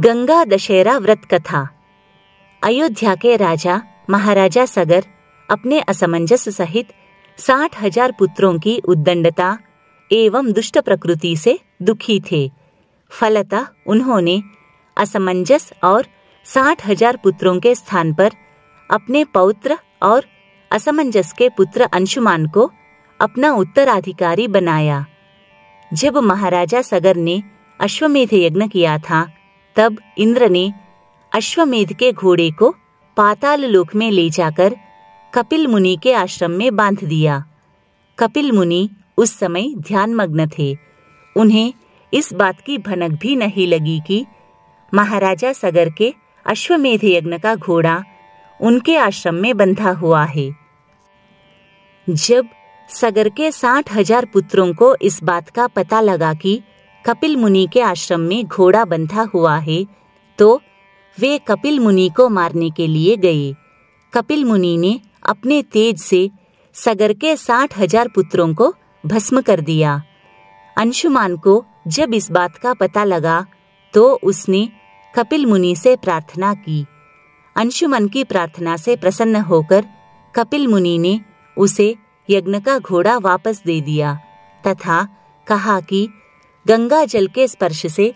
गंगा दशहरा व्रत कथा। अयोध्या के राजा महाराजा सगर अपने असमंजस सहित 60,000 पुत्रों की उद्दंडता एवं दुष्ट प्रकृति से दुखी थे। फलतः उन्होंने असमंजस और 60,000 पुत्रों के स्थान पर अपने पौत्र और असमंजस के पुत्र अंशुमान को अपना उत्तराधिकारी बनाया। जब महाराजा सगर ने अश्वमेध यज्ञ किया था, तब इंद्र ने अश्वमेध के घोड़े को पाताल लोक में ले जाकर कपिल मुनि के आश्रम में बांध दिया। कपिल मुनि उस समय ध्यानमग्न थे। उन्हें इस बात की भनक भी नहीं लगी कि महाराजा सगर के अश्वमेध यज्ञ का घोड़ा उनके आश्रम में बंधा हुआ है। जब सगर के 60,000 पुत्रों को इस बात का पता लगा कि कपिल मुनि के आश्रम में घोड़ा बंधा हुआ है, तो वे कपिल मुनि को मारने के लिए गए। कपिल मुनि ने अपने तेज से सगर के 60,000 पुत्रों को भस्म कर दिया। अंशुमान को जब इस बात का पता लगा, तो उसने कपिल मुनि से प्रार्थना की। अंशुमन की प्रार्थना से प्रसन्न होकर कपिल मुनि ने उसे यज्ञ का घोड़ा वापस दे दिया तथा कहा कि गंगा जल के स्पर्श से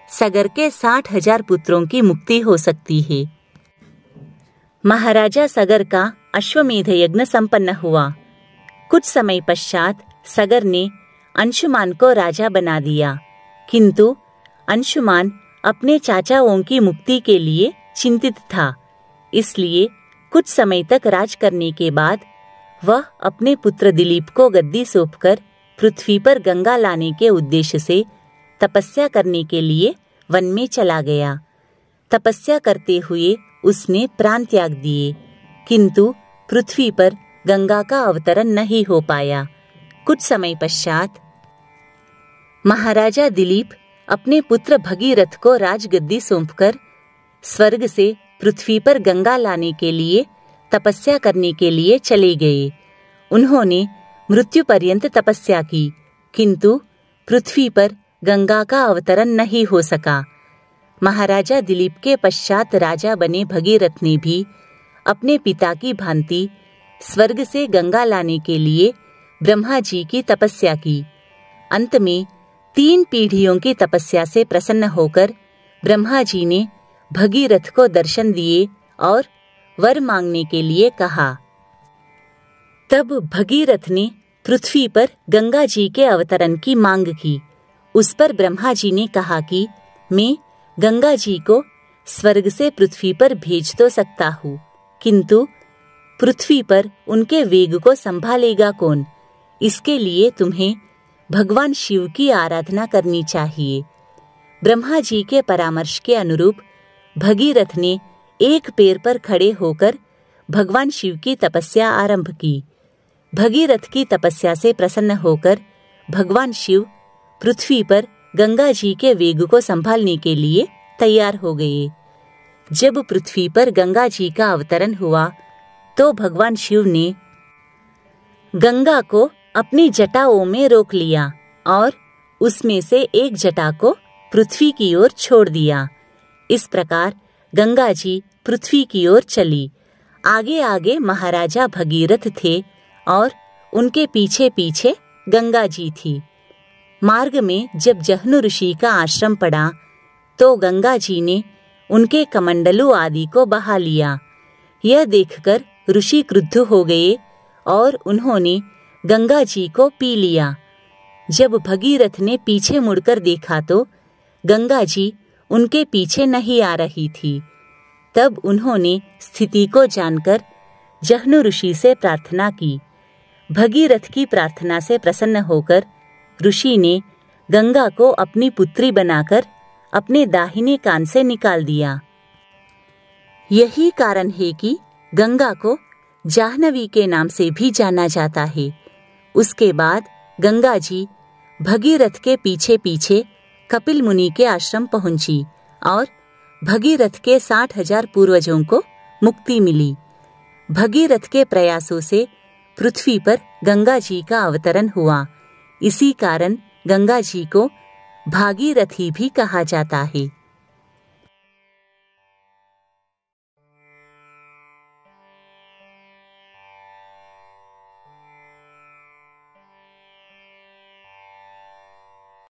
सगर के 60,000 पुत्रों की मुक्ति हो सकती है। महाराजा सगर का अश्वमेध यज्ञ संपन्न हुआ। कुछ समय पश्चात सगर ने अंशुमान को राजा बना दिया, किंतु अंशुमान अपने चाचाओं की मुक्ति के लिए चिंतित था। इसलिए कुछ समय तक राज करने के बाद वह अपने पुत्र दिलीप को गद्दी सौंपकर पृथ्वी पर गंगा लाने के उद्देश्य से तपस्या करने के लिए वन में चला गया। तपस्या करते हुए उसने प्राण त्याग दिए, किंतु पृथ्वी पर गंगा का अवतरण नहीं हो पाया। कुछ समय पश्चात महाराजा दिलीप अपने पुत्र भगीरथ को राजगद्दी सौंपकर स्वर्ग से पृथ्वी पर गंगा लाने के लिए तपस्या करने के लिए चले गए। उन्होंने मृत्यु पर्यंत तपस्या की, किंतु पृथ्वी पर गंगा का अवतरण नहीं हो सका। महाराजा दिलीप के पश्चात राजा बने भगीरथ ने भी अपने पिता की भांति स्वर्ग से गंगा लाने के लिए ब्रह्मा जी की तपस्या की। अंत में 3 पीढ़ियों की तपस्या से प्रसन्न होकर ब्रह्मा जी ने भगीरथ को दर्शन दिए और वर मांगने के लिए कहा। तब भगीरथ ने पृथ्वी पर गंगा जी के अवतरण की मांग की। उस पर ब्रह्मा जी ने कहा कि मैं गंगा जी को स्वर्ग से पृथ्वी पर भेज तो सकता हूँ, किंतु पृथ्वी पर उनके वेग को संभालेगा कौन? इसके लिए तुम्हें भगवान शिव की आराधना करनी चाहिए। ब्रह्मा जी के परामर्श के अनुरूप भगीरथ ने एक पैर पर खड़े होकर भगवान शिव की तपस्या आरंभ की। भगीरथ की तपस्या से प्रसन्न होकर भगवान शिव पृथ्वी पर गंगा जी के वेग को संभालने के लिए तैयार हो गए। जब पृथ्वी पर गंगा जी का अवतरण हुआ, तो भगवान शिव ने गंगा को अपनी जटाओं में रोक लिया और उसमें से एक जटा को पृथ्वी की ओर छोड़ दिया। इस प्रकार गंगा जी पृथ्वी की ओर चली। आगे आगे महाराजा भगीरथ थे और उनके पीछे पीछे गंगा जी थी। मार्ग में जब जह्नु ऋषि का आश्रम पड़ा, तो गंगा जी ने उनके कमंडलू आदि को बहा लिया। यह देखकर ऋषि क्रुद्ध हो गए और उन्होंने गंगा जी को पी लिया। जब भगीरथ ने पीछे मुड़कर देखा, तो गंगा जी उनके पीछे नहीं आ रही थी। तब उन्होंने स्थिति को जानकर जह्नु ऋषि से प्रार्थना की। भगीरथ की प्रार्थना से प्रसन्न होकर ऋषि ने गंगा को अपनी पुत्री बनाकर अपने दाहिने कान से निकाल दिया। यही कारण है कि गंगा को जाह्नवी के नाम से भी जाना जाता है। उसके बाद गंगा जी भगीरथ के पीछे पीछे कपिल मुनि के आश्रम पहुंची और भगीरथ के 60,000 पूर्वजों को मुक्ति मिली। भगीरथ के प्रयासों से पृथ्वी पर गंगा जी का अवतरण हुआ। इसी कारण गंगा जी को भागीरथी भी कहा जाता है।